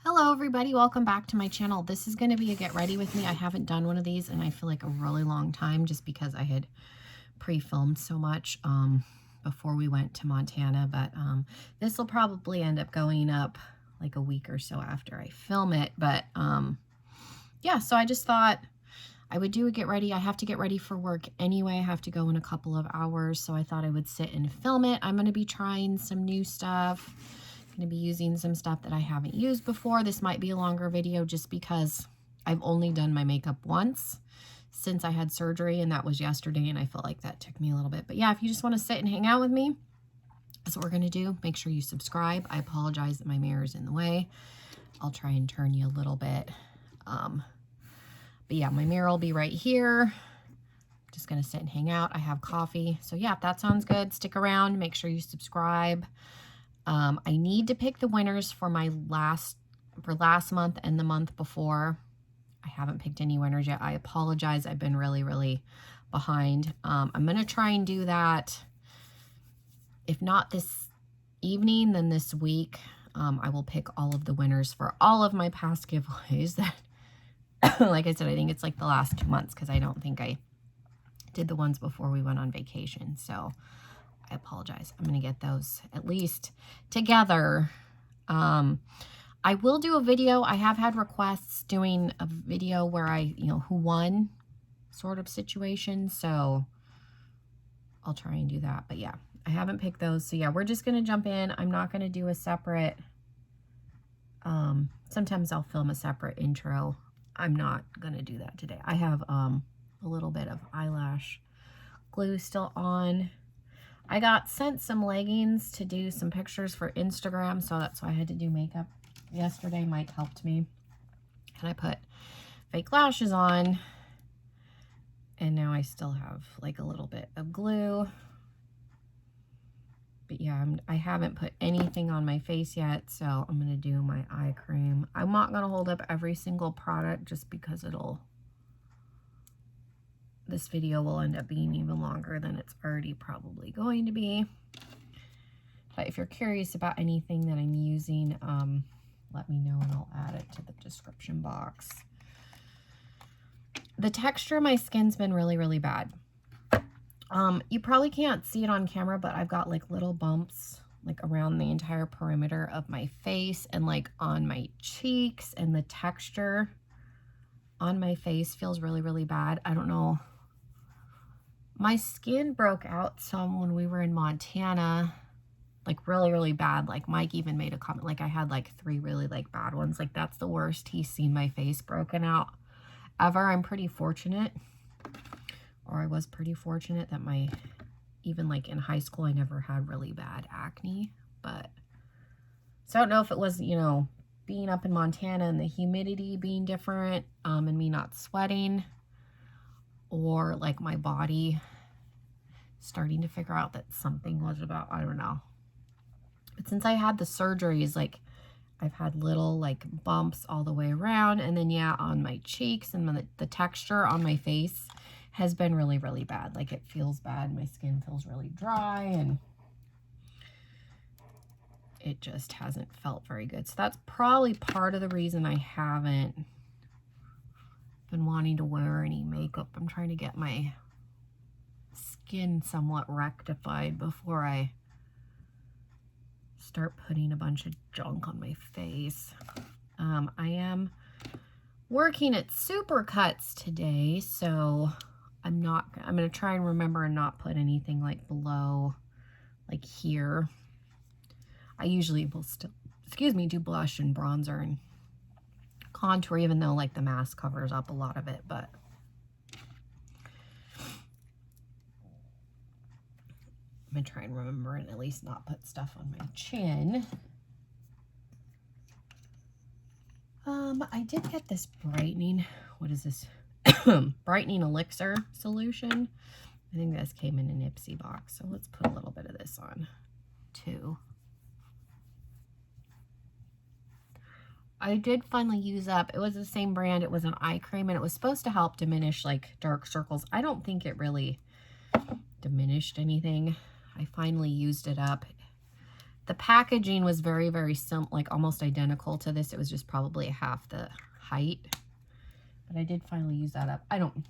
Hello everybody, welcome back to my channel. This is going to be a get ready with me. I haven't done one of these and I feel like a really long time just because I had pre-filmed so much before we went to Montana, but this will probably end up going up like a week or so after I film it. But yeah, so I just thought I would do a get ready. I have to get ready for work anyway. I have to go in a couple of hours, so I thought I would sit and film it. I'm going to be trying some new stuff. Going to be using some stuff that I haven't used before. This might be a longer video just because I've only done my makeup once since I had surgery, and that was yesterday, and I felt like that took me a little bit. But yeah, if you just want to sit and hang out with me, that's what we're going to do. Make sure you subscribe. I apologize that my mirror's in the way. I'll try and turn you a little bit. But yeah, my mirror will be right here. Just going to sit and hang out. I have coffee. So yeah, if that sounds good, stick around. Make sure you subscribe. I need to pick the winners for my last month and the month before. I haven't picked any winners yet. I apologize. I've been really behind. I'm going to try and do that. If not this evening, then this week. I will pick all of the winners for all of my past giveaways that, like I said, I think it's like the last 2 months because I don't think I did the ones before we went on vacation. So I apologize. I'm going to get those at least together. I will do a video. I have had requests doing a video where I, who won sort of situation. So I'll try and do that. But yeah, I haven't picked those. So yeah, we're just going to jump in. I'm not going to do a separate, sometimes I'll film a separate intro. I'm not going to do that today. I have a little bit of eyelash glue still on. I got sent some leggings to do some pictures for Instagram, so that's why I had to do makeup yesterday. Mike helped me, and I put fake lashes on, and now I still have like a little bit of glue. But yeah, I haven't put anything on my face yet, so I'm going to do my eye cream. I'm not going to hold up every single product just because this video will end up being even longer than it's already probably going to be. But if you're curious about anything that I'm using, let me know and I'll add it to the description box. The texture of my skin's been really bad. You probably can't see it on camera, but I've got like little bumps like around the entire perimeter of my face and like on my cheeks, and the texture on my face feels really bad. I don't know. My skin broke out some when we were in Montana, like really bad. Like Mike even made a comment, like I had like 3 really like bad ones. Like that's the worst he's seen my face broken out ever. I'm pretty fortunate, or I was pretty fortunate that even like in high school, I never had really bad acne. But so I don't know if it was, being up in Montana and the humidity being different, and me not sweating, or like my body starting to figure out that something was about, I don't know. But since I had the surgeries, like I've had little like bumps all the way around, and then yeah, on my cheeks, and the texture on my face has been really bad. Like it feels bad. My skin feels really dry, and it just hasn't felt very good. So that's probably part of the reason I haven't been wanting to wear any makeup. I'm trying to get my skin somewhat rectified before I start putting a bunch of junk on my face. I am working at Supercuts today, so I'm going to try and remember and not put anything like below, like here. I usually will still, do blush and bronzer and contour, even though like the mask covers up a lot of it, but I'm gonna try and remember and at least not put stuff on my chin. I did get this brightening, what is this? Brightening elixir solution. I think this came in an Ipsy box, so let's put a little bit of this on too. I did finally use up, it was the same brand, it was an eye cream, and it was supposed to help diminish like dark circles. I don't think it really diminished anything. I finally used it up. The packaging was very, very simple, like almost identical to this. It was just probably half the height. But I did finally use that up. I don't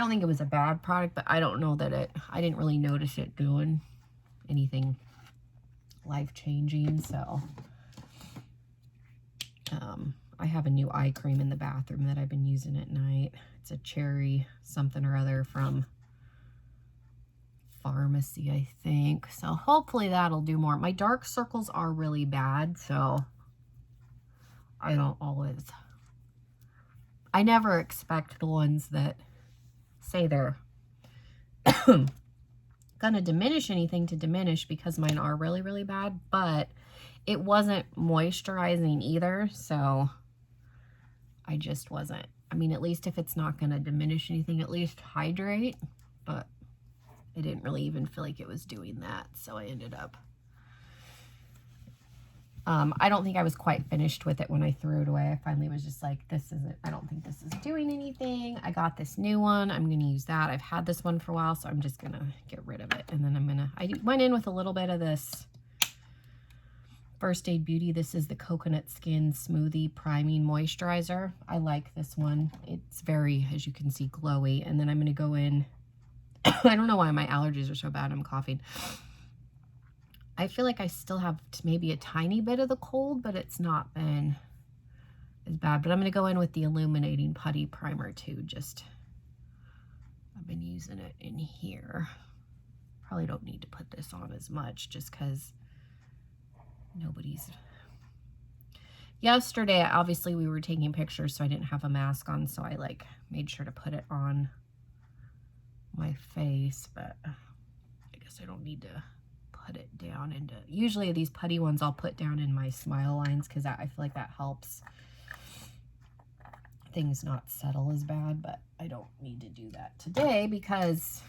think it was a bad product, but I don't know that I didn't really notice it doing anything life-changing. So I have a new eye cream in the bathroom that I've been using at night. It's a cherry something or other from Pharmacy, I think. So hopefully that'll do more. My dark circles are really bad, so I never expect the ones that say they're gonna diminish anything to diminish, because mine are really, really bad, but it wasn't moisturizing either, so I just wasn't. I mean, at least if it's not gonna diminish anything, at least hydrate, but I didn't really even feel like it was doing that, so I ended up I don't think I was quite finished with it when I threw it away. I finally was just like, I don't think this is doing anything. I got this new one. I'm going to use that. I've had this one for a while, so I'm just going to get rid of it. And then I went in with a little bit of this First Aid Beauty. This is the Coconut Skin Smoothie Priming Moisturizer. I like this one. It's very, as you can see, glowy. And then I'm going to go in. I don't know why my allergies are so bad. I'm coughing. I feel like I still have maybe a tiny bit of the cold, but it's not been as bad. But I'm going to go in with the Illuminating Putty Primer too. I've been using it in here. Probably don't need to put this on as much just because Yesterday, obviously, we were taking pictures, so I didn't have a mask on, so I made sure to put it on my face, but I guess I don't need to put it down into, usually these putty ones I'll put down in my smile lines, because I feel like that helps things not settle as bad, but I don't need to do that today because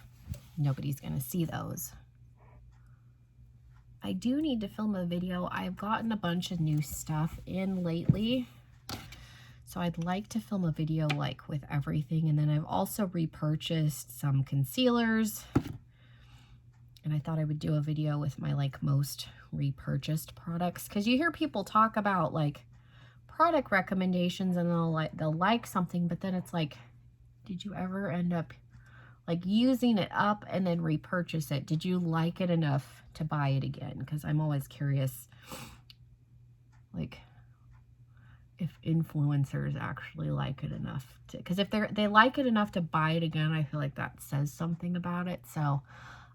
nobody's going to see those. I do need to film a video. I've gotten a bunch of new stuff in lately, so I'd like to film a video with everything. And then I've also repurchased some concealers, and I thought I would do a video with my most repurchased products, because you hear people talk about product recommendations, and they'll like something, but then it's did you ever end up using it up and then repurchase it? Did you like it enough to buy it again? Because I'm always curious if influencers actually like it enough to, because if they like it enough to buy it again, I feel like that says something about it. So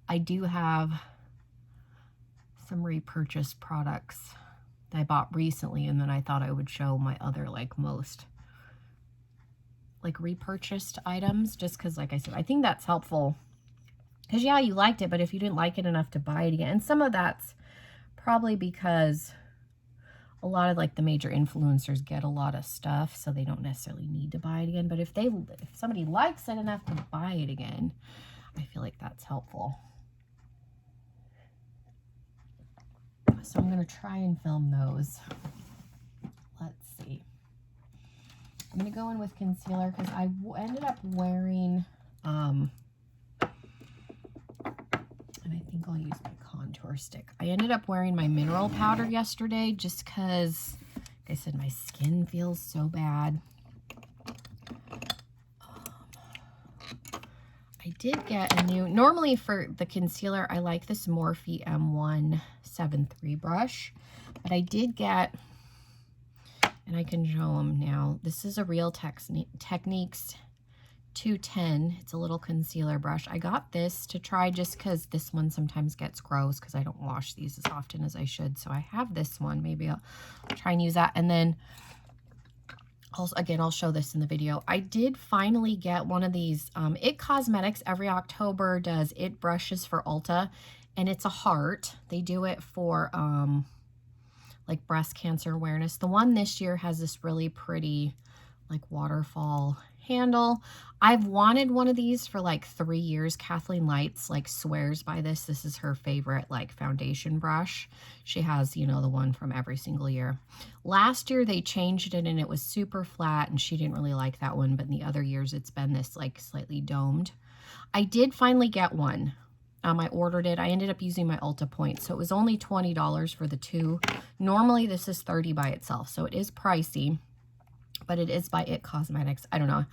I do have some repurchased products that I bought recently, and then I thought I would show my other most repurchased items, just because I said, I think that's helpful, because yeah, you liked it, but if you didn't like it enough to buy it again, and some of that's probably because a lot of the major influencers get a lot of stuff, so they don't necessarily need to buy it again. But if somebody likes it enough to buy it again, I feel like that's helpful. So I'm going to try and film those. Let's see. I'm going to go in with concealer because I ended up wearing, and I think I'll use my contour stick. I ended up wearing my mineral powder yesterday just because, like I said, my skin feels so bad. I did get a new, normally for the concealer, I like this Morphe M173 brush, but I did get, and I can show them now, this is a Real Techniques 210. It's a little concealer brush. I got this to try just because this one sometimes gets gross because I don't wash these as often as I should. So I have this one. Maybe I'll try and use that. And then I'll show this in the video. I did finally get one of these. It Cosmetics every October does It brushes for Ulta, and it's a heart. They do it for breast cancer awareness. The one this year has this really pretty waterfall handle. I've wanted one of these for 3 years. Kathleen Lights swears by this. This is her favorite foundation brush. She has, the one from every single year. Last year they changed it and it was super flat, and she didn't really like that one, but in the other years it's been this slightly domed. I did finally get one. I ordered it. I ended up using my Ulta points, so it was only $20 for the 2. Normally, this is $30 by itself, so it is pricey, but it is by It Cosmetics. I don't know.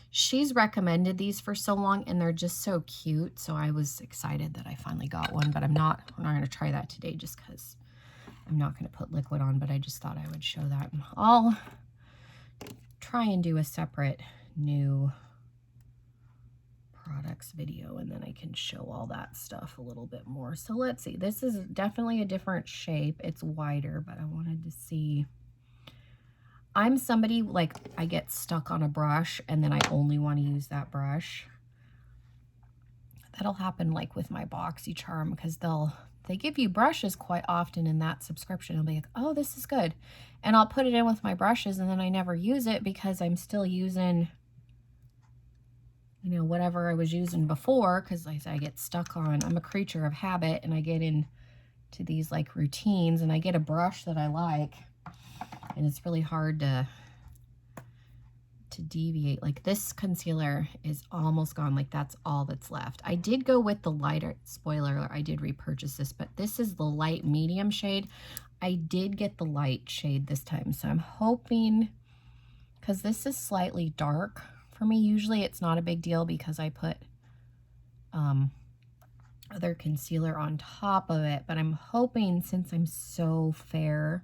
She's recommended these for so long, and they're just so cute, so I was excited that I finally got one, but I'm not going to try that today just because I'm not going to put liquid on, but I just thought I would show that. I'll try and do a separate new products video, and then I can show all that stuff a little bit more. So let's see. This is definitely a different shape. It's wider, but I wanted to see. I'm somebody, like, I get stuck on a brush, and then I only want to use that brush. That'll happen, like, with my BoxyCharm, because they give you brushes quite often in that subscription. I'll be like, oh, this is good. And I'll put it in with my brushes, and then I never use it because I'm still using, you know, whatever I was using before, because like I get stuck on, I'm a creature of habit, and I get into these, like, routines, and I get a brush that I like, and it's really hard to deviate. Like, this concealer is almost gone. Like, that's all that's left. I did go with the lighter, spoiler, I did repurchase this, but this is the light medium shade. I did get the light shade this time, so I'm hoping, because this is slightly dark for me. Usually it's not a big deal because I put other concealer on top of it, but I'm hoping, since I'm so fair,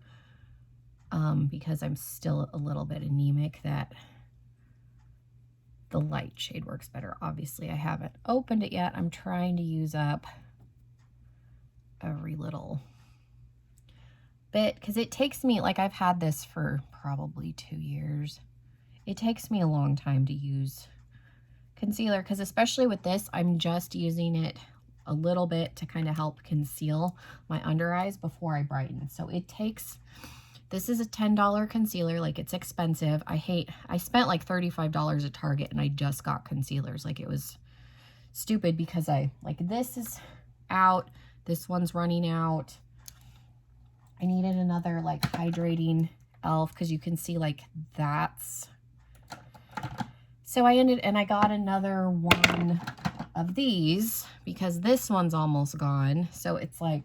because I'm still a little bit anemic, that the light shade works better. Obviously, I haven't opened it yet. I'm trying to use up every little bit, because it takes me, like, I've had this for probably 2 years. It takes me a long time to use concealer, because especially with this, I'm just using it a little bit to kind of help conceal my under eyes before I brighten. So it takes, this is a $10 concealer. Like, it's expensive. I spent like $35 at Target, and I just got concealers. Like, it was stupid because this is out. This one's running out. I needed another, like, hydrating e.l.f. because you can see, like, that's. So I got another one of these because this one's almost gone. So it's like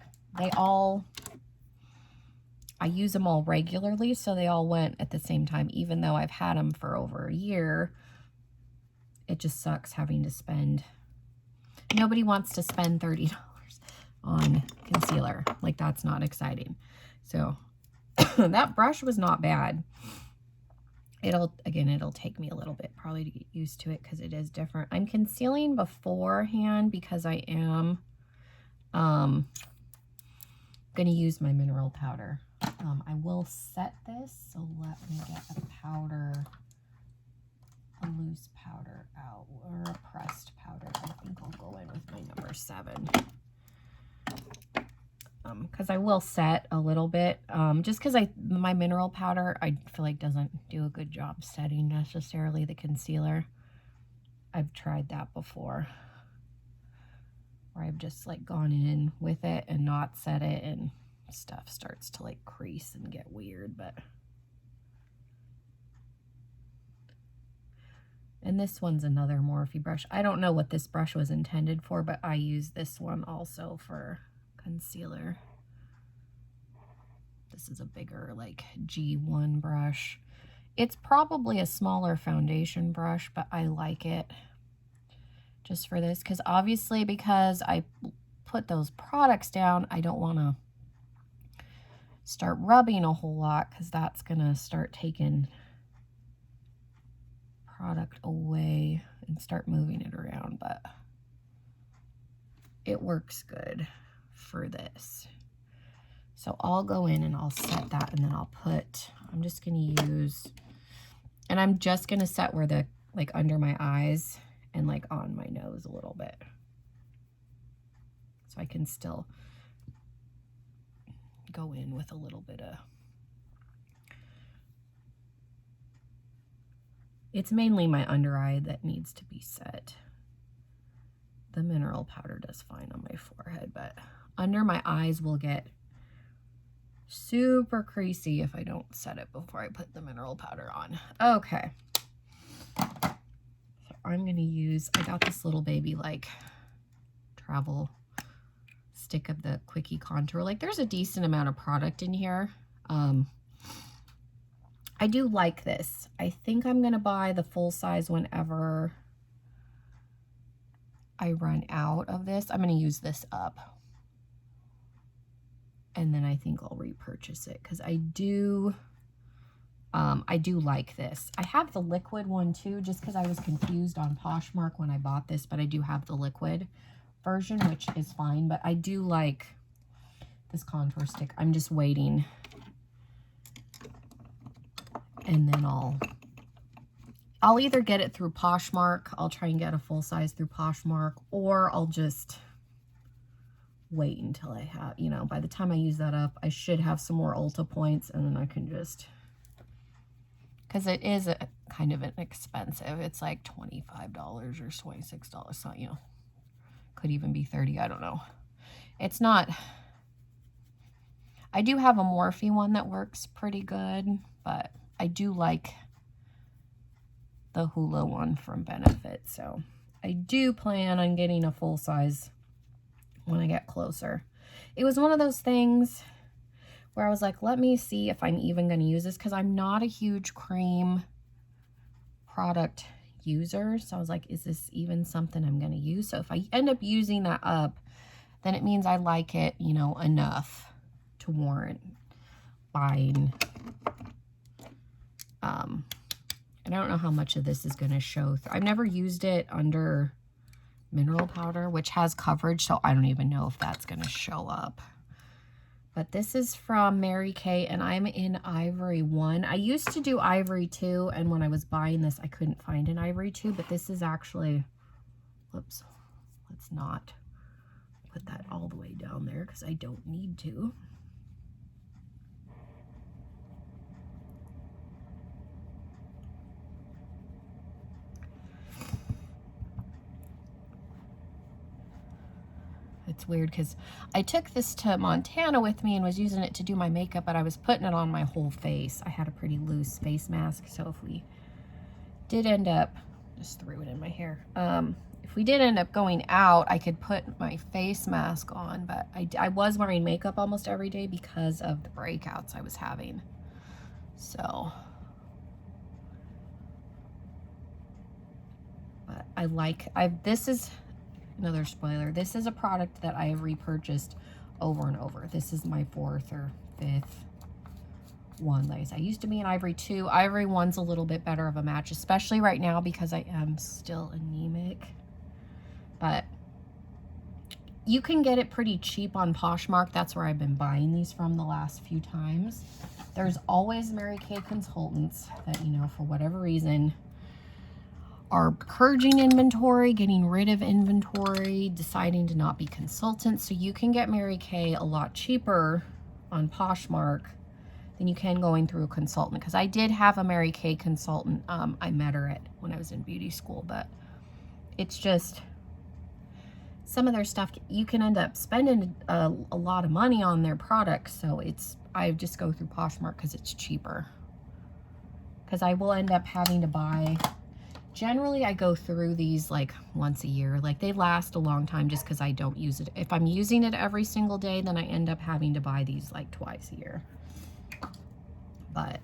I use them all regularly, so they all went at the same time, even though I've had them for over a year. It just sucks having to spend, nobody wants to spend $30 on concealer. Like, that's not exciting. So that brush was not bad. It'll take me a little bit probably to get used to it because it is different. I'm concealing beforehand because I am going to use my mineral powder. I will set this, so let me get a loose powder out, or a pressed powder. I think I'll go in with my number 7. Because I will set a little bit, just because my mineral powder, I feel like doesn't do a good job setting necessarily the concealer. I've tried that before, where I've just, like, gone in with it and not set it, and stuff starts to, like, crease and get weird. And this one's another Morphe brush. I don't know what this brush was intended for, but I use this one also for concealer. This is a bigger, like, G1 brush. It's probably a smaller foundation brush, but I like it just for this, because obviously, because I put those products down, I don't want to start rubbing a whole lot, because that's gonna start taking product away and start moving it around. But it works good for this. So I'll go in and I'll set that, and then I'm just going to use, and I'm just going to set where the, like, under my eyes and, like, on my nose a little bit. So I can still go in with a little bit of, it's mainly my under eye that needs to be set. The mineral powder does fine on my forehead, but under my eyes will get super creasy if I don't set it before I put the mineral powder on. Okay. So I'm going to use, I got this little baby, like, travel stick of the Quickie Contour. Like, there's a decent amount of product in here. I do like this. I think I'm going to buy the full size whenever I run out of this. I'm going to use this up. And then I think I'll repurchase it because I do like this. I have the liquid one too, just because I was confused on Poshmark when I bought this, but I do have the liquid version, which is fine. But I do like this contour stick. I'm just waiting. And then I'll either get it through Poshmark. I'll try and get a full size through Poshmark, or I'll just wait until I have, you know, by the time I use that up, I should have some more Ulta points, and then I can just, because it is kind of inexpensive. It's like $25 or $26. So, you know, could even be 30. I don't know. It's not. I do have a Morphe one that works pretty good, but I do like the Hula one from Benefit. So I do plan on getting a full size when I get closer. It was one of those things where I was like, let me see if I'm even going to use this, because I'm not a huge cream product user. So I was like, is this even something I'm going to use? So if I end up using that up, then it means I like it, you know, enough to warrant buying. I don't know how much of this is going to show. I've never used it under mineral powder, which has coverage, so I don't even know if that's going to show up. But this is from Mary Kay, and I'm in Ivory 1. I used to do Ivory 2, and when I was buying this, I couldn't find an Ivory 2, but this is actually, whoops, let's not put that all the way down there because I don't need to. It's weird because I took this to Montana with me and was using it to do my makeup, but I was putting it on my whole face. I had a pretty loose face mask, so if we did end up, just threw it in my hair. If we did end up going out, I could put my face mask on, but I was wearing makeup almost every day because of the breakouts I was having. So, but this is another spoiler. This is a product that I have repurchased over and over. This is my 4th or 5th one. Like I used to be an Ivory 2. Ivory 1's a little bit better of a match, especially right now because I am still anemic. But you can get it pretty cheap on Poshmark. That's where I've been buying these from the last few times. There's always Mary Kay consultants that, you know, for whatever reason, are purging inventory, getting rid of inventory, deciding to not be consultants. So you can get Mary Kay a lot cheaper on Poshmark than you can going through a consultant. Because I did have a Mary Kay consultant. I met her when I was in beauty school, but it's just some of their stuff, you can end up spending a lot of money on their products. So I just go through Poshmark because it's cheaper. Because I will end up having to buy. Generally, I go through these like once a year. Like they last a long time just because I don't use it. If I'm using it every single day, then I end up having to buy these like twice a year. But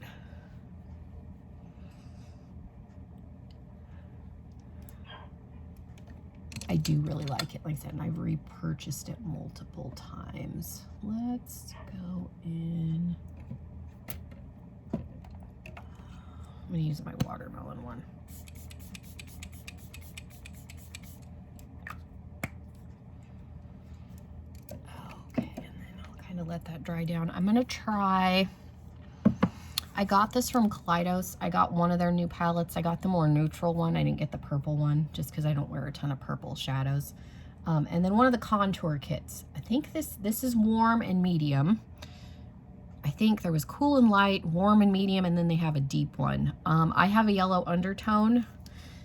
I do really like it. Like I said, and I've repurchased it multiple times. Let's go in. I'm going to use my watermelon one. Let that dry down. I'm gonna try, I got this from Kaleidos. I got one of their new palettes. I got the more neutral one. I didn't get the purple one just because I don't wear a ton of purple shadows. And then one of the contour kits. I think this is warm and medium. I think there was cool and light, warm and medium, and then they have a deep one. I have a yellow undertone,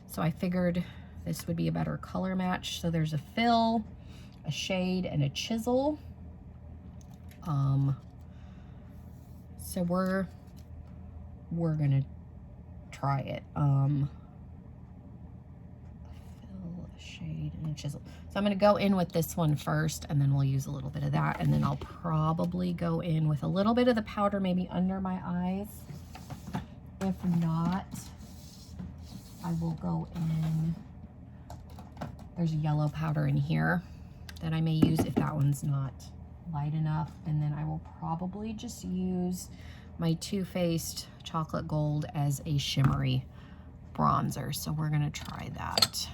so I figured this would be a better color match. So there's a fill, a shade, and a chisel. So we're gonna try it. Fill, shade and chisel. So I'm going to go in with this one first, and then we'll use a little bit of that, and then I'll probably go in with a little bit of the powder maybe under my eyes. If not, I will go in, there's a yellow powder in here that I may use if that one's not light enough, and then I will probably just use my Too Faced Chocolate Gold as a shimmery bronzer. So we're going to try that.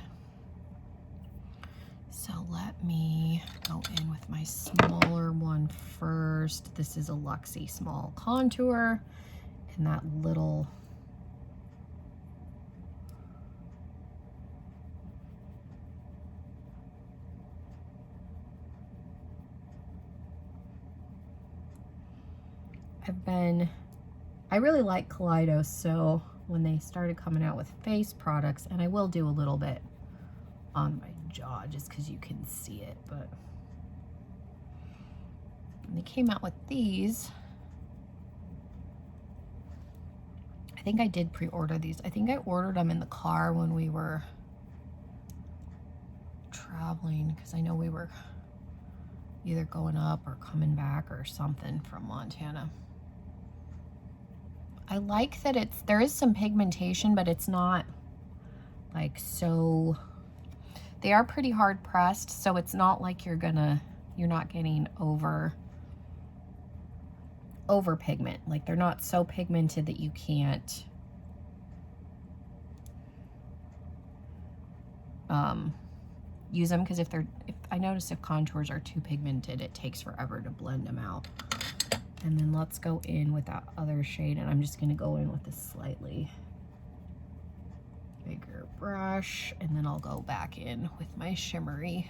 So let me go in with my smaller one first. This is a Luxie Small Contour, and that little I really like Kaleidos, so when they started coming out with face products, and I will do a little bit on my jaw just because you can see it, but when they came out with these, I think I did pre-order these. I think I ordered them in the car when we were traveling, because I know we were either going up or coming back or something from Montana. I like that there is some pigmentation, but it's not like so, they are pretty hard pressed, so it's not like you're not getting over pigment. Like they're not so pigmented that you can't use them, because if I notice if contours are too pigmented, it takes forever to blend them out. And then let's go in with that other shade, and I'm just going to go in with a slightly bigger brush, and then I'll go back in with my shimmery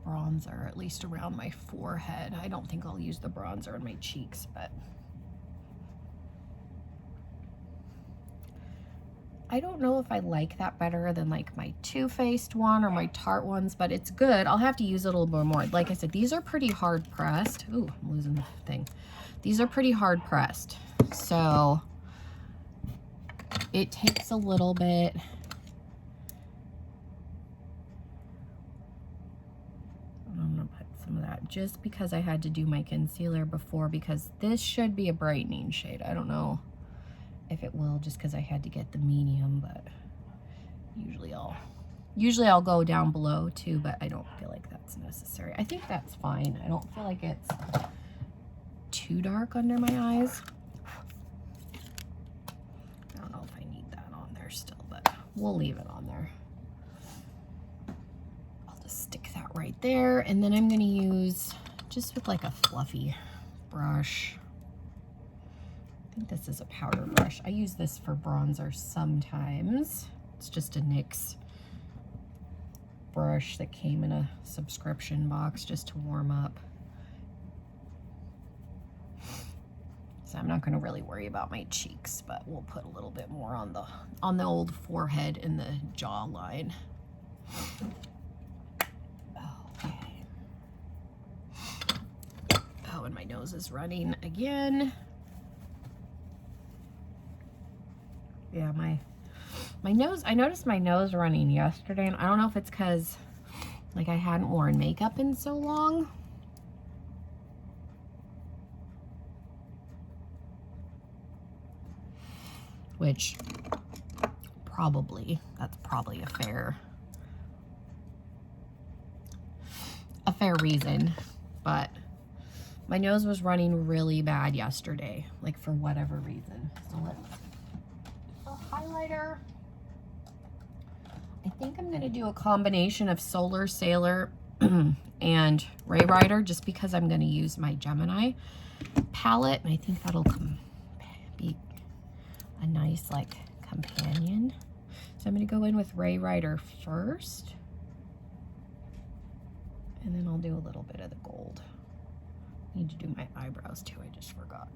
bronzer, at least around my forehead. I don't think I'll use the bronzer on my cheeks, but I don't know if I like that better than like my Too Faced one or my Tarte ones, but it's good. I'll have to use it a little bit more. Like I said, these are pretty hard pressed. Ooh, I'm losing the thing. These are pretty hard pressed, so it takes a little bit. I'm gonna put some of that just because I had to do my concealer before, because this should be a brightening shade. I don't know if it will, just because I had to get the medium, but usually I'll go down below too, but I don't feel like that's necessary. I think that's fine. I don't feel like it's too dark under my eyes. I don't know if I need that on there still, but we'll leave it on there. I'll just stick that right there, and then I'm going to use, just with like a fluffy brush, I think this is a powder brush. I use this for bronzer sometimes. It's just a NYX brush that came in a subscription box just to warm up. So I'm not going to really worry about my cheeks, but we'll put a little bit more on the old forehead and the jawline. Okay. Oh, and my nose is running again. Yeah, my nose, I noticed my nose running yesterday, and I don't know if it's because like I hadn't worn makeup in so long. Which that's probably a fair reason, but my nose was running really bad yesterday, like for whatever reason. So let's highlighter. I think I'm going to do a combination of Solar Sailor and Ray Rider, just because I'm going to use my Gemini palette, and I think that'll be a nice like companion. So I'm going to go in with Ray Rider first, and then I'll do a little bit of the gold. I need to do my eyebrows too, I just forgot.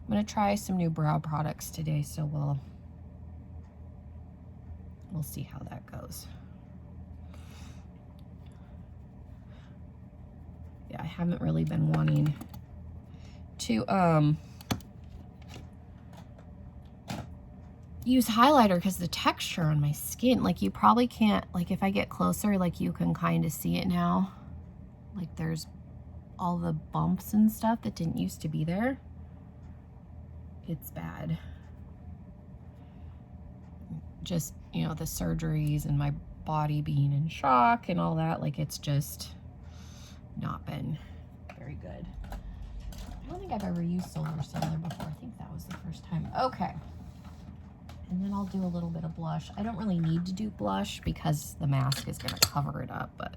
I'm going to try some new brow products today, so we'll see how that goes. Yeah, I haven't really been wanting to use highlighter because the texture on my skin, like you probably can't, like if I get closer, like you can kind of see it now. Like there's all the bumps and stuff that didn't used to be there. It's bad. Just, you know, the surgeries and my body being in shock and all that, like it's just not been very good. I don't think I've ever used Solar Sailor before. I think that was the first time. Okay. And then I'll do a little bit of blush. I don't really need to do blush because the mask is going to cover it up, but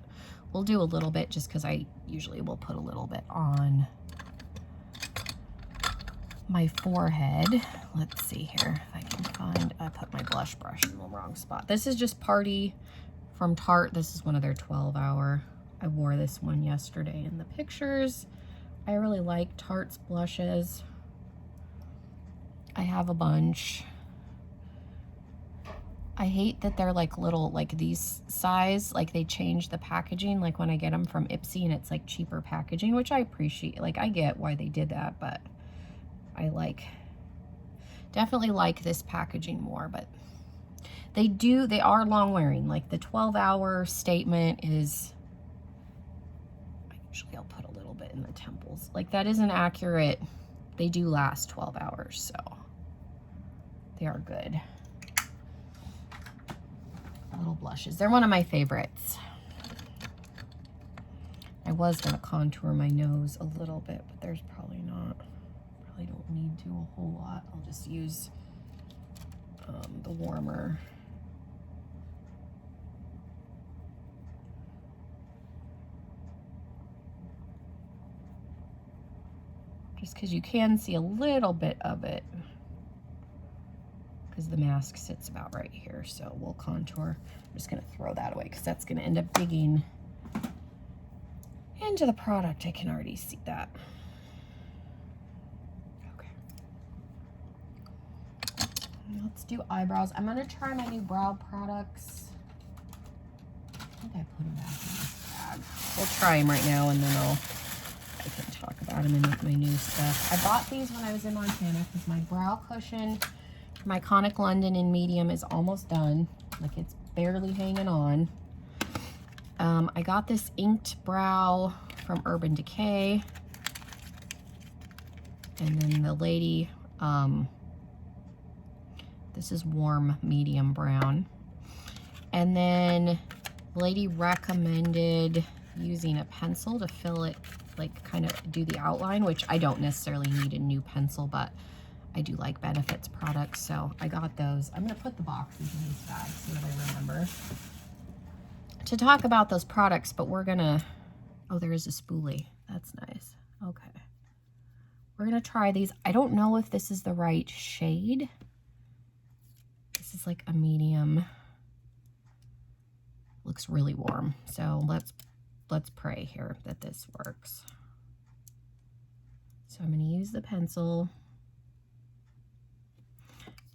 we'll do a little bit just because I usually will put a little bit on my forehead. Let's see here if I can find, I put my blush brush in the wrong spot. This is just Party from Tarte. This is one of their 12-hour. I wore this one yesterday in the pictures. I really like Tarte's blushes. I have a bunch. I hate that they're like little, like these size, like they change the packaging, like when I get them from Ipsy and it's like cheaper packaging, which I appreciate. Like I get why they did that, but I definitely like this packaging more, but they are long wearing. Like the 12-hour statement is, usually I'll put a little bit in the temples. Like that isn't accurate. They do last 12 hours, so they are good. Little blushes. They're one of my favorites. I was going to contour my nose a little bit, but there's probably don't need to a whole lot. I'll just use the warmer. Just because you can see a little bit of it because the mask sits about right here, so we'll contour. I'm just going to throw that away because that's going to end up digging into the product. I can already see that. Okay. Let's do eyebrows. I'm going to try my new brow products. I think I put them back in this bag. We'll try them right now, and then I can talk about them in with my new stuff. I bought these when I was in Montana because my brow cushion, my Iconic London in medium, is almost done. Like it's barely hanging on. I got this inked brow from Urban Decay. And then the lady, this is warm medium brown. And then the lady recommended using a pencil to fill it, like kind of do the outline, which I don't necessarily need a new pencil, but I do like Benefits products, so I got those. I'm going to put the boxes in these bags so that I remember to talk about those products, but we're going to, oh, there is a spoolie. That's nice. Okay. We're going to try these. I don't know if this is the right shade. This is like a medium. Looks really warm. So let's pray here that this works. So I'm going to use the pencil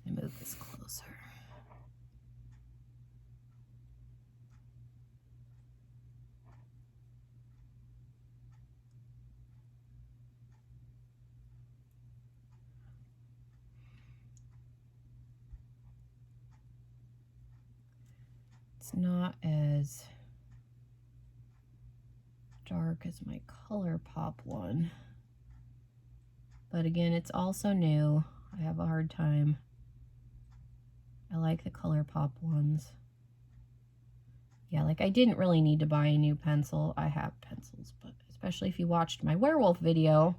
and move this closer. It's not as dark as my ColourPop one, but again, it's also new. I have a hard time. I like the ColourPop ones. Yeah, like I didn't really need to buy a new pencil. I have pencils, but especially if you watched my werewolf video,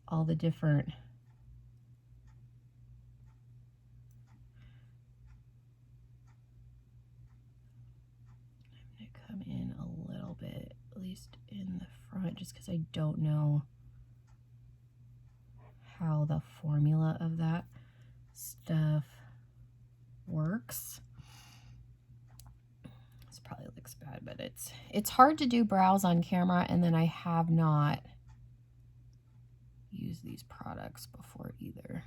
all the different I'm gonna come in a little bit, at least in the front, just because I don't know how the formula of that stuff works. This probably looks bad, but it's hard to do brows on camera, and then I have not used these products before either.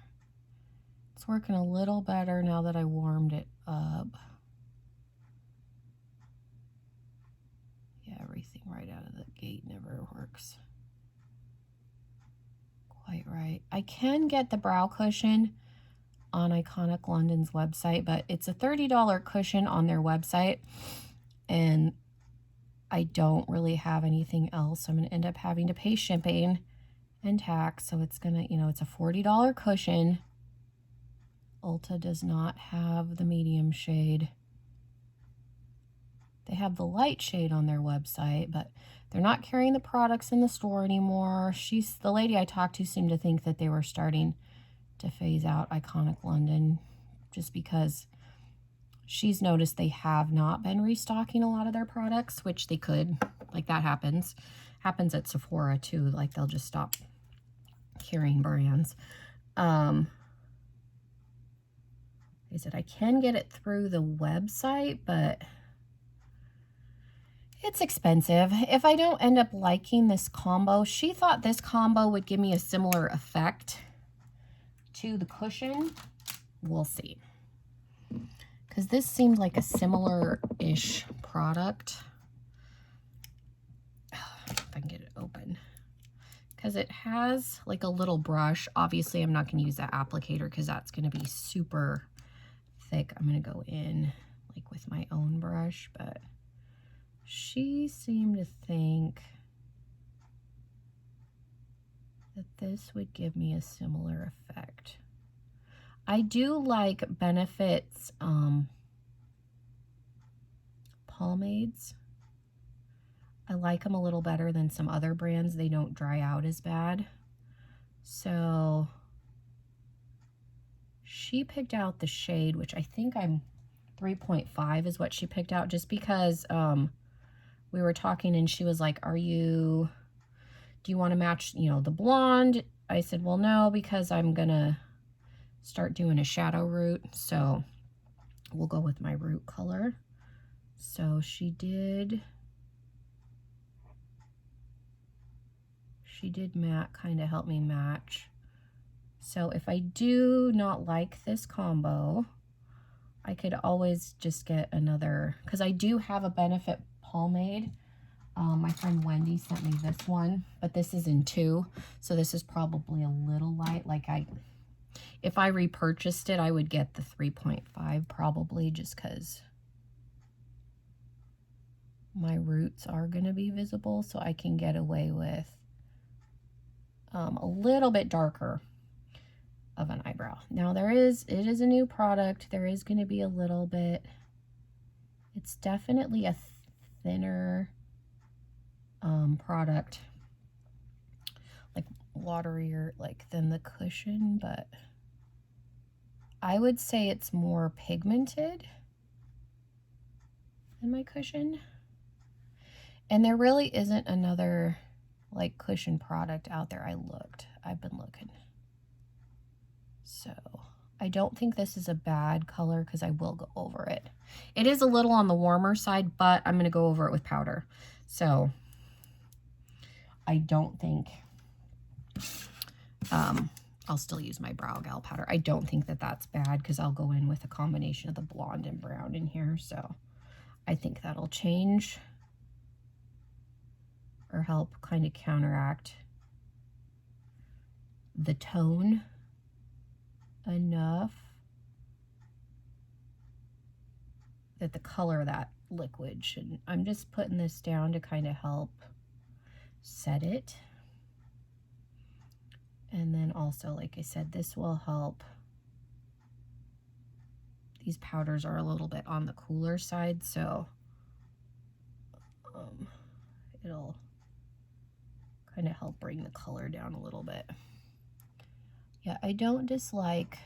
It's working a little better now that I warmed it up. Yeah, everything right out of the gate never works quite right. I can get the brow cushion on Iconic London's website, but it's a $30 cushion on their website, and I don't really have anything else. I'm going to end up having to pay shipping and tax, so it's going to, you know, it's a $40 cushion. Ulta does not have the medium shade. They have the light shade on their website, but they're not carrying the products in the store anymore. The lady I talked to seemed to think that they were starting to phase out Iconic London, just because she's noticed they have not been restocking a lot of their products, which they could. Like, that happens at Sephora too. Like, they'll just stop carrying brands. They said I can get it through the website, but it's expensive. If I don't end up liking this combo, she thought this combo would give me a similar effect to the cushion. We'll see. Because this seemed like a similar-ish product. If I can get it open. Because it has like a little brush. Obviously, I'm not going to use that applicator because that's going to be super thick. I'm going to go in like with my own brush, but she seemed to think that this would give me a similar effect. I do like Benefit's pomades. I like them a little better than some other brands. They don't dry out as bad. So she picked out the shade, which I think I'm 3.5 is what she picked out, just because we were talking and she was like, do you want to match, you know, the blonde? I said, well, no, because I'm gonna start doing a shadow root, so we'll go with my root color. So she did matte, kind of help me match. So if I do not like this combo, I could always just get another, because I do have a Benefit pomade. My friend Wendy sent me this one, but this is in 2, so this is probably a little light. Like, if I repurchased it, I would get the 3.5 probably, just because my roots are going to be visible, so I can get away with a little bit darker of an eyebrow. Now it is a new product. There is going to be a little bit, it's definitely a thinner product, like waterier like than the cushion, but I would say it's more pigmented than my cushion. And there really isn't another like cushion product out there. I've been looking. So I don't think this is a bad color, because I will go over it. It is a little on the warmer side, but I'm going to go over it with powder. So I don't think, I'll still use my Brow Gal powder. I don't think that that's bad, because I'll go in with a combination of the blonde and brown in here. So I think that'll change or help kind of counteract the tone enough that the color of that liquid shouldn't. I'm just putting this down to kind of help set it. And then also, like I said, this will help. These powders are a little bit on the cooler side, so it'll kind of help bring the color down a little bit. Yeah, I don't dislike.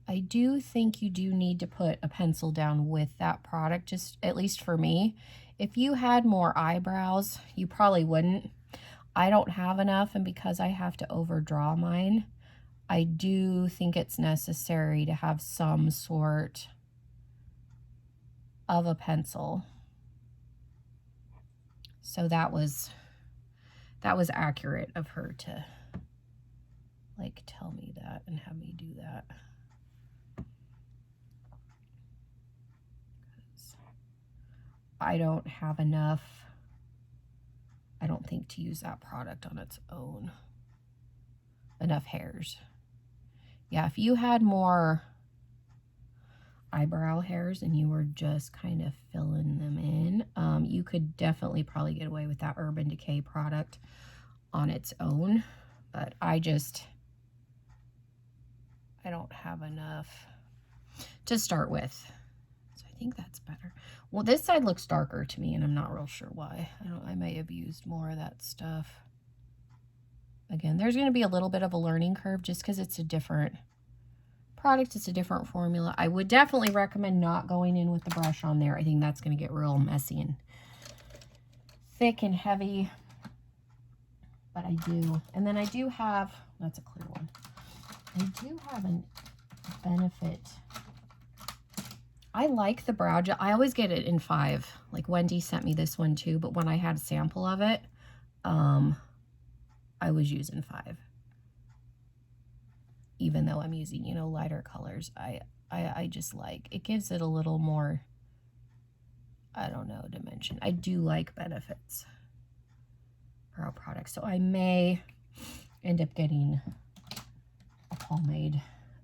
I do think you do need to put a pencil down with that product, just at least for me. If you had more eyebrows, you probably wouldn't. I don't have enough, and because I have to overdraw mine, I do think it's necessary to have some sort of a pencil. So that was accurate of her to like tell me that and have me do that. I don't have enough, I don't think, to use that product on its own. Enough hairs. Yeah, if you had more eyebrow hairs and you were just kind of filling them in, you could definitely probably get away with that Urban Decay product on its own. But I don't have enough to start with. So I think that's better. Well, this side looks darker to me, and I'm not real sure why. I may have used more of that stuff. Again, there's going to be a little bit of a learning curve just because it's a different product. It's a different formula. I would definitely recommend not going in with the brush on there. I think that's going to get real messy and thick and heavy. But I do. And then I do have, that's a clear one. I do have a Benefit. I like the brow gel. I always get it in 5. Like Wendy sent me this one too, but when I had a sample of it, I was using 5. Even though I'm using, you know, lighter colors, I just like, it gives it a little more, I don't know, dimension. I do like Benefit's brow products, so I may end up getting a pomade.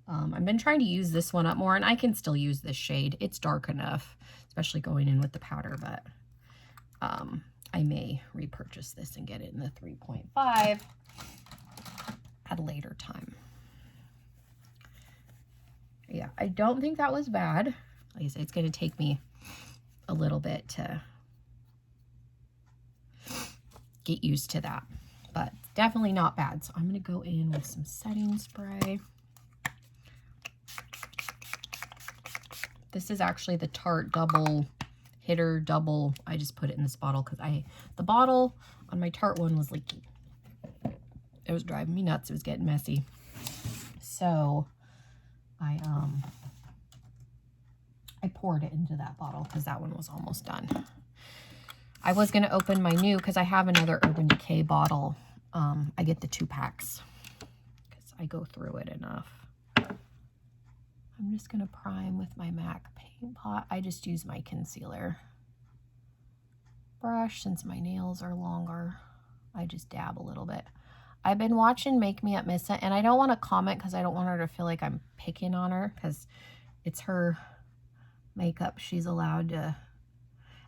I've been trying to use this one up more, and I can still use this shade. It's dark enough, especially going in with the powder, but I may repurchase this and get it in the 3.5 at a later time. Yeah, I don't think that was bad. Like I said, it's going to take me a little bit to get used to that, but definitely not bad. So I'm going to go in with some setting spray. This is actually the Tarte double hitter double. I just put it in this bottle because the bottle on my Tarte one was leaky. It was driving me nuts. It was getting messy. So I poured it into that bottle because that one was almost done. I was going to open my new, because I have another Urban Decay bottle. I get the 2 packs because I go through it enough. I'm just going to prime with my MAC paint pot. I just use my concealer brush since my nails are longer. I just dab a little bit. I've been watching Make Me Up Missa, and I don't want to comment because I don't want her to feel like I'm picking on her because it's her makeup. She's allowed to.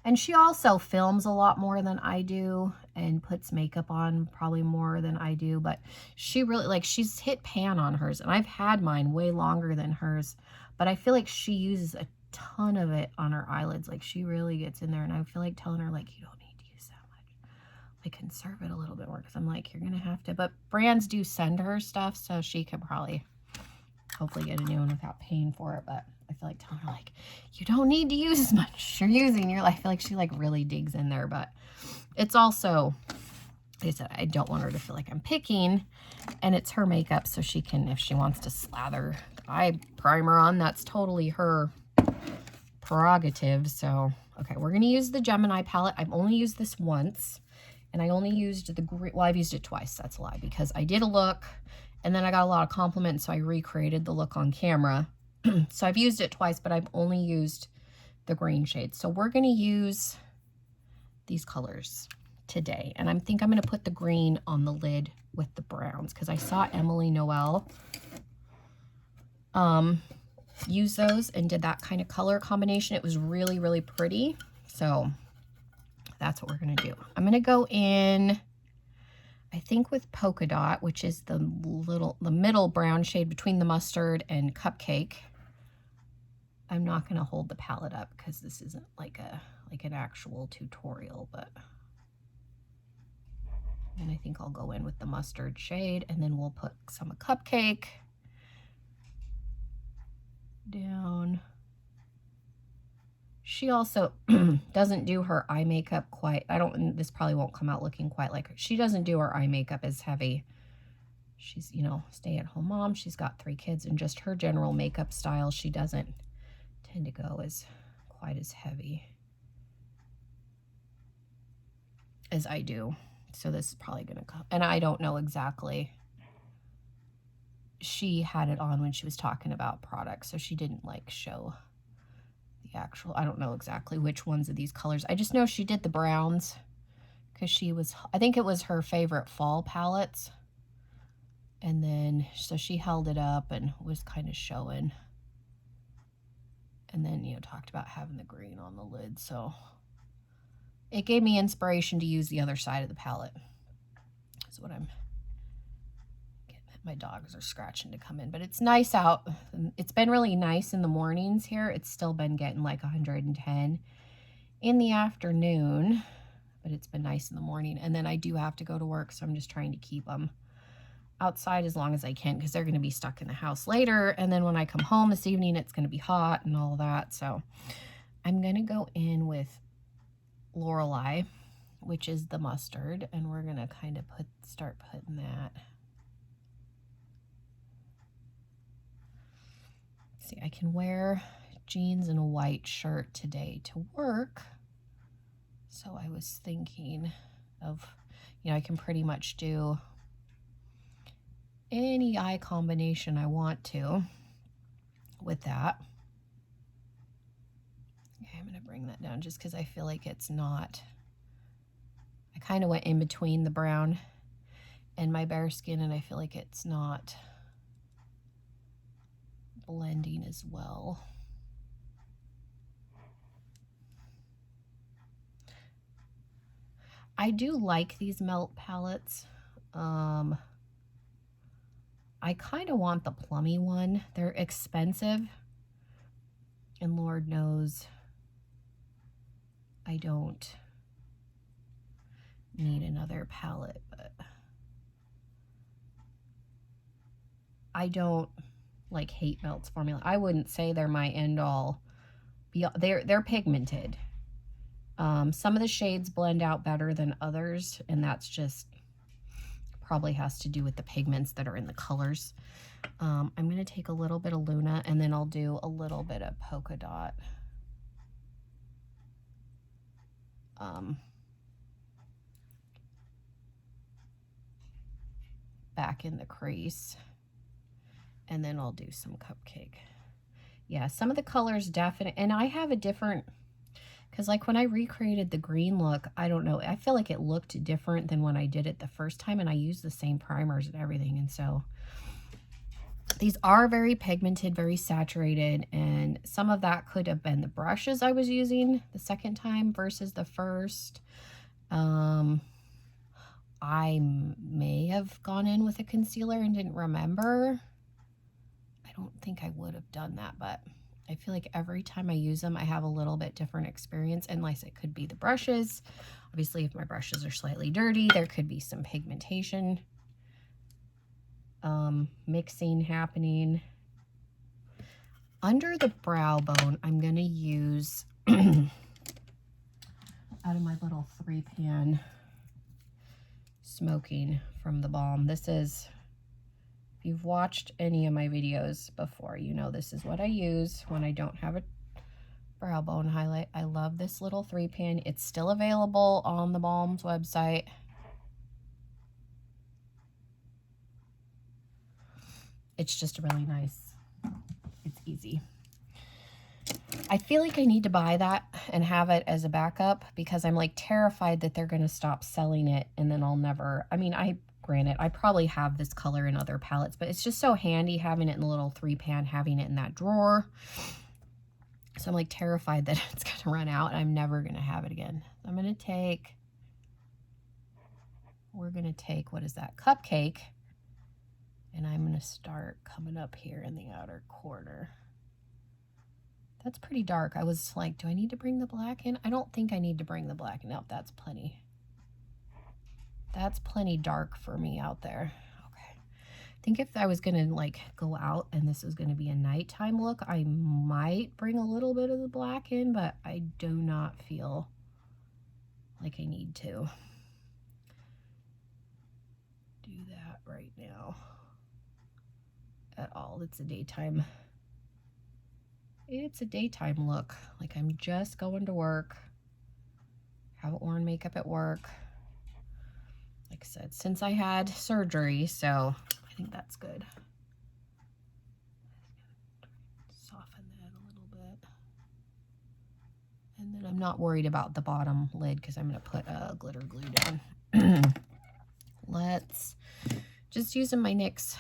And she also films a lot more than I do and puts makeup on probably more than I do. But she really, like, she's hit pan on hers. And I've had mine way longer than hers. But I feel like she uses a ton of it on her eyelids. Like, she really gets in there. And I feel like telling her, like, you don't need to use that much. Like, conserve it a little bit more. Because I'm like, you're going to have to. But brands do send her stuff. So she could probably hopefully get a new one without paying for it. But I feel like telling her, like, you don't need to use as much you're using. You're like, I feel like she like really digs in there, but it's also, like I said, I don't want her to feel like I'm picking, and it's her makeup, so she can, if she wants to slather eye primer on, that's totally her prerogative. So, okay, we're going to use the Gemini palette. I've only used this once, and I only used the green, well, I've used it twice. That's a lie, because I did a look, and then I got a lot of compliments, so I recreated the look on camera. So I've used it twice, but I've only used the green shade. So we're going to use these colors today. And I think I'm going to put the green on the lid with the browns because I saw Emily Noel use those and did that kind of color combination. It was really, really pretty. So that's what we're going to do. I'm going to go in, I think, with Polka Dot, which is the middle brown shade between the mustard and Cupcake. I'm not going to hold the palette up because this isn't like an actual tutorial, but and I think I'll go in with the mustard shade, and then we'll put some Cupcake down. She also doesn't do her eye makeup quite. This probably won't come out looking quite like her. She doesn't do her eye makeup as heavy. She's, you know, stay-at-home mom. She's got 3 kids, and just her general makeup style, she doesn't tend to go as quite as heavy as I do. So this is probably gonna come, and I don't know exactly. She had it on when she was talking about products, so she didn't like show the actual. I don't know exactly which ones of these colors. I just know she did the browns because I think it was her favorite fall palettes. And then And so she held it up and was kind of showing. And then, you know, talked about having the green on the lid. So it gave me inspiration to use the other side of the palette. That's what I'm getting. My dogs are scratching to come in. But it's nice out. It's been really nice in the mornings here. It's still been getting like 110 in the afternoon. But it's been nice in the morning. And then I do have to go to work, so I'm just trying to keep them outside as long as I can because they're going to be stuck in the house later. And then when I come home this evening, it's going to be hot and all that. So I'm going to go in with Lorelei, which is the mustard, and we're going to kind of start putting that. See, I can wear jeans and a white shirt today to work. So I was thinking of, you know, I can pretty much do any eye combination I want to with that. Okay, I'm going to bring that down just because I feel like it's not, I kind of went in between the brown and my bare skin, and I feel like it's not blending as well. I do like these melt palettes. I kind of want the plummy one. They're expensive, and Lord knows I don't need another palette, but I don't like hate melts formula. I wouldn't say they're my end all. They're pigmented. Some of the shades blend out better than others, and that's just probably has to do with the pigments that are in the colors. I'm going to take a little bit of Luna, and then I'll do a little bit of polka dot. Back in the crease, and then I'll do some cupcake. Yeah, some of the colors definitely, and I have a different, because like when I recreated the green look, I don't know, I feel like it looked different than when I did it the first time, and I used the same primers and everything. And so these are very pigmented, very saturated, and some of that could have been the brushes I was using the second time versus the first. I may have gone in with a concealer and didn't remember. I don't think I would have done that, but I feel like every time I use them, I have a little bit different experience, unless it could be the brushes. Obviously, if my brushes are slightly dirty, there could be some pigmentation mixing happening. Under the brow bone, I'm going to use out of my little 3-pan smoking from the balm. This is, if you've watched any of my videos before, you know this is what I use when I don't have a brow bone highlight. I love this little 3-pan. It's still available on the Balm's website. It's just really nice. It's easy. I feel like I need to buy that and have it as a backup, because I'm like terrified that they're going to stop selling it and then I'll never, I mean, granted, I probably have this color in other palettes, but it's just so handy having it in the little 3-pan, having it in that drawer. So I'm like terrified that it's going to run out and I'm never going to have it again. I'm going to take, what is that, cupcake, and I'm going to start coming up here in the outer corner. That's pretty dark. I was like, do I need to bring the black in? I don't think I need to bring the black in. No, that's plenty. That's plenty dark for me out there. Okay. I think if I was going to like go out and this is going to be a nighttime look, I might bring a little bit of the black in, but I do not feel like I need to do that right now at all. It's a daytime look. Like I'm just going to work. Haven't worn makeup at work. Like I said, since I had surgery, so I think that's good. Soften that a little bit. And then I'm not worried about the bottom lid because I'm going to put a glitter glue down. Let's just using my NYX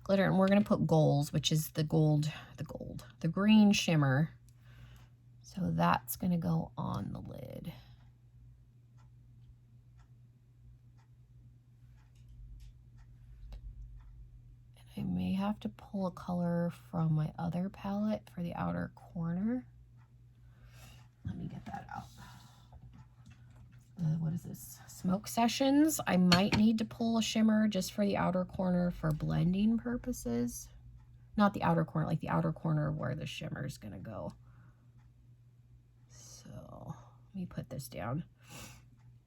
glitter, and we're gonna put Goals, which is the green shimmer. So that's gonna go on the lid. And I may have to pull a color from my other palette for the outer corner. Let me get that out. What is this? Smoke Sessions. I might need to pull a shimmer just for the outer corner for blending purposes. Not the outer corner, like the outer corner where the shimmer is gonna go. So let me put this down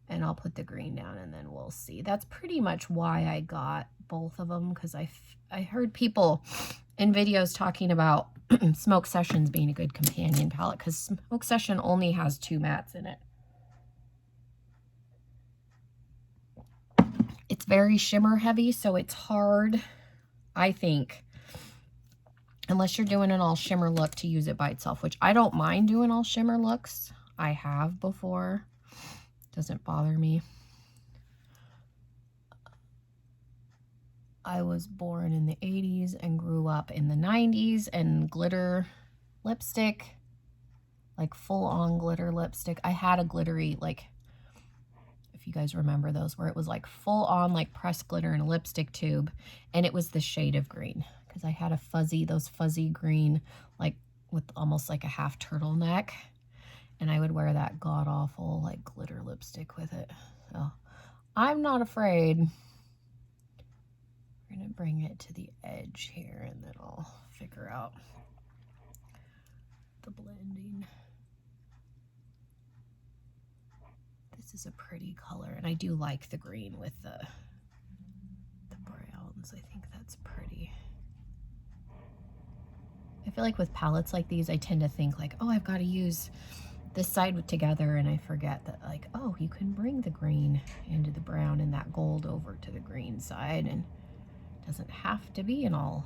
and I'll put the green down and then we'll see. That's pretty much why I got both of them, because I heard people in videos talking about Smoke Sessions being a good companion palette, because Smoke Session only has 2 mattes in it. It's very shimmer heavy, so it's hard, I think, unless you're doing an all shimmer look, to use it by itself, which I don't mind doing all shimmer looks. I have before. Doesn't bother me. I was born in the 80s and grew up in the 90s, and glitter lipstick, like full on glitter lipstick. I had a glittery, like, if you guys remember those, where it was like full on like pressed glitter in a lipstick tube, and it was the shade of green, because I had a those fuzzy green, like with almost like a half turtleneck, and I would wear that god awful like glitter lipstick with it. So I'm not afraid. We're gonna bring it to the edge here and then I'll figure out the blending. This is a pretty color, and I do like the green with the browns. I think that's pretty. I feel like with palettes like these, I tend to think like, oh, I've got to use this side together, and I forget that, like, oh, you can bring the green into the brown and that gold over to the green side, and it doesn't have to be an all.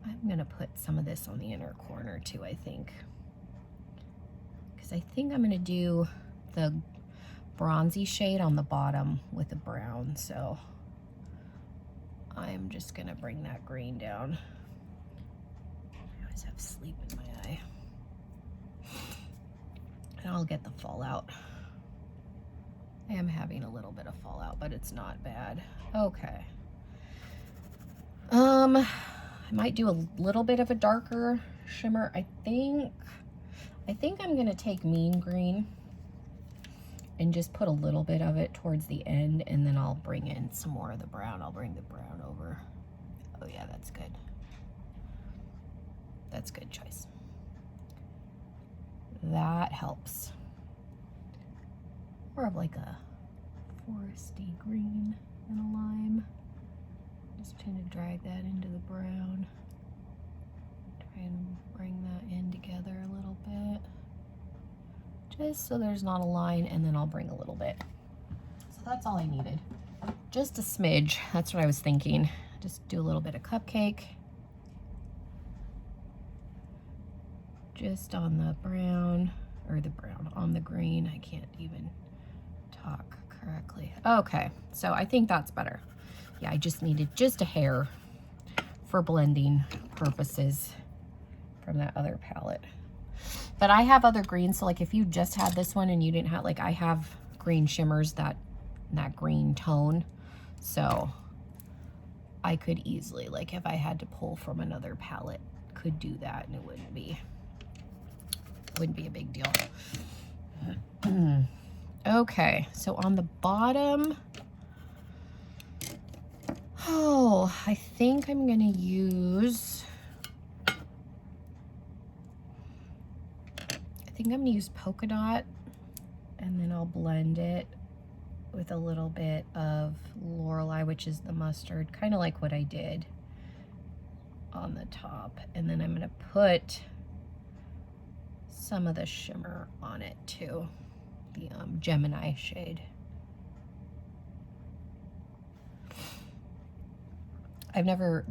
I'm gonna put some of this on the inner corner too, I think, because I think I'm gonna do the bronzy shade on the bottom with the brown. So I'm just gonna bring that green down. I always have sleep in my eye. And I'll get the fallout. I am having a little bit of fallout, but it's not bad. Okay. I might do a little bit of a darker shimmer. I think I'm gonna take Mean Green and just put a little bit of it towards the end, and then I'll bring in some more of the brown. I'll bring the brown over. Oh yeah, that's good. That's good choice. That helps. More of like a foresty green and a lime. Just trying to drag that into the brown. Try and bring that in together a little bit. Just so there's not a line, and then I'll bring a little bit. So that's all I needed. Just a smidge, that's what I was thinking. Just do a little bit of cupcake. Just on the brown, or the brown, on the green. I can't even talk correctly. Okay, so I think that's better. Yeah, I just needed just a hair for blending purposes from that other palette. But I have other greens, so like if you just had this one and you didn't have, like I have green shimmers that green tone, so I could easily, like if I had to pull from another palette, could do that, and it wouldn't be a big deal. Okay, so on the bottom, oh, I think I'm gonna use, polka dot, and then I'll blend it with a little bit of Lorelei, which is the mustard, kind of like what I did on the top. And then I'm gonna put some of the shimmer on it too, the Gemini shade. I never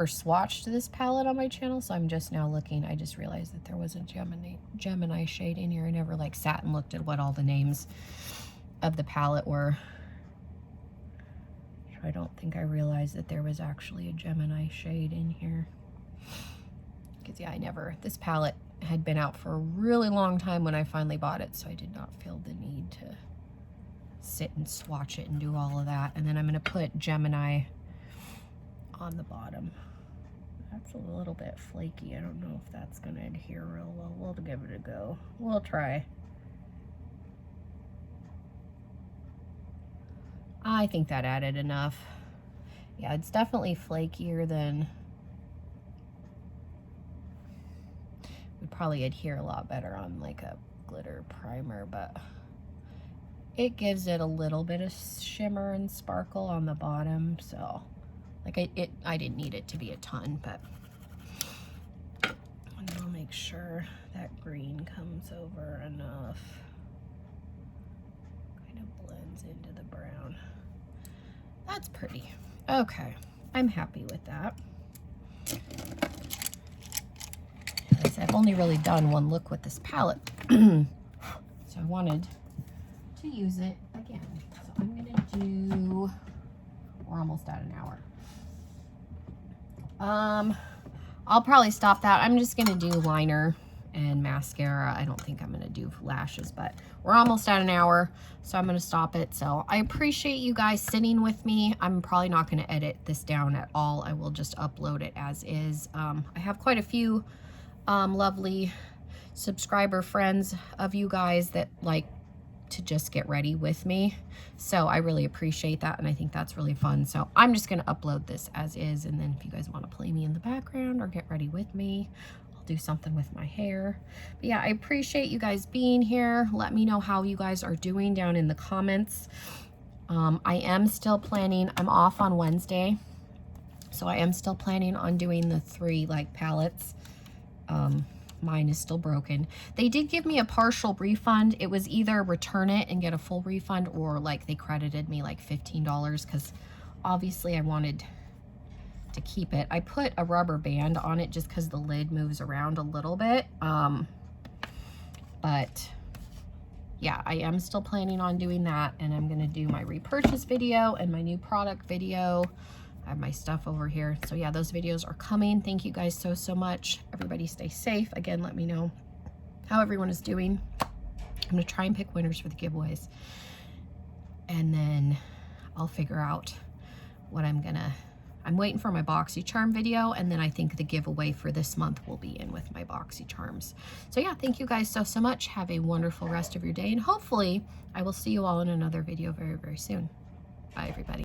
swatched this palette on my channel, so I'm just now looking. I just realized that there was a Gemini shade in here. I never like sat and looked at what all the names of the palette were. I don't think I realized that there was actually a Gemini shade in here. Because yeah, this palette had been out for a really long time when I finally bought it, so I did not feel the need to sit and swatch it and do all of that. And then I'm gonna put Gemini on the bottom. That's a little bit flaky. I don't know if that's gonna adhere real well. We'll give it a go. We'll try. I think that added enough. Yeah, it's definitely flakier than, would probably adhere a lot better on like a glitter primer, but it gives it a little bit of shimmer and sparkle on the bottom. So like I didn't need it to be a ton, but I'll make sure that green comes over enough. Kind of blends into the brown. That's pretty. Okay, I'm happy with that. I've only really done one look with this palette, so I wanted to use it again. So I'm gonna do, we're almost at an hour. I'll probably stop that. I'm just gonna do liner and mascara. I don't think I'm gonna do lashes, but we're almost at an hour, so I'm gonna stop it. So I appreciate you guys sitting with me. I'm probably not gonna edit this down at all. I will just upload it as is. I have quite a few lovely subscriber friends of you guys that like to just get ready with me, so I really appreciate that, and I think that's really fun. So I'm just gonna upload this as is, and then if you guys want to play me in the background or get ready with me, I'll do something with my hair. But yeah, I appreciate you guys being here. Let me know how you guys are doing down in the comments. I am still planning, I'm off on Wednesday, so I am still planning on doing the 3 like palettes. Mine is still broken. They did give me a partial refund. It was either return it and get a full refund, or like they credited me like $15, because obviously I wanted to keep it. I put a rubber band on it just because the lid moves around a little bit. But yeah, I am still planning on doing that, and I'm gonna do my repurchase video and my new product video. I have my stuff over here. So yeah, those videos are coming. Thank you guys so much. Everybody stay safe. Again, let me know how everyone is doing. I'm gonna try and pick winners for the giveaways, and then I'll figure out what I'm waiting for my BoxyCharm video, and then I think the giveaway for this month will be in with my BoxyCharms. So yeah, thank you guys so much. Have a wonderful rest of your day, and hopefully I will see you all in another video very soon. Bye everybody.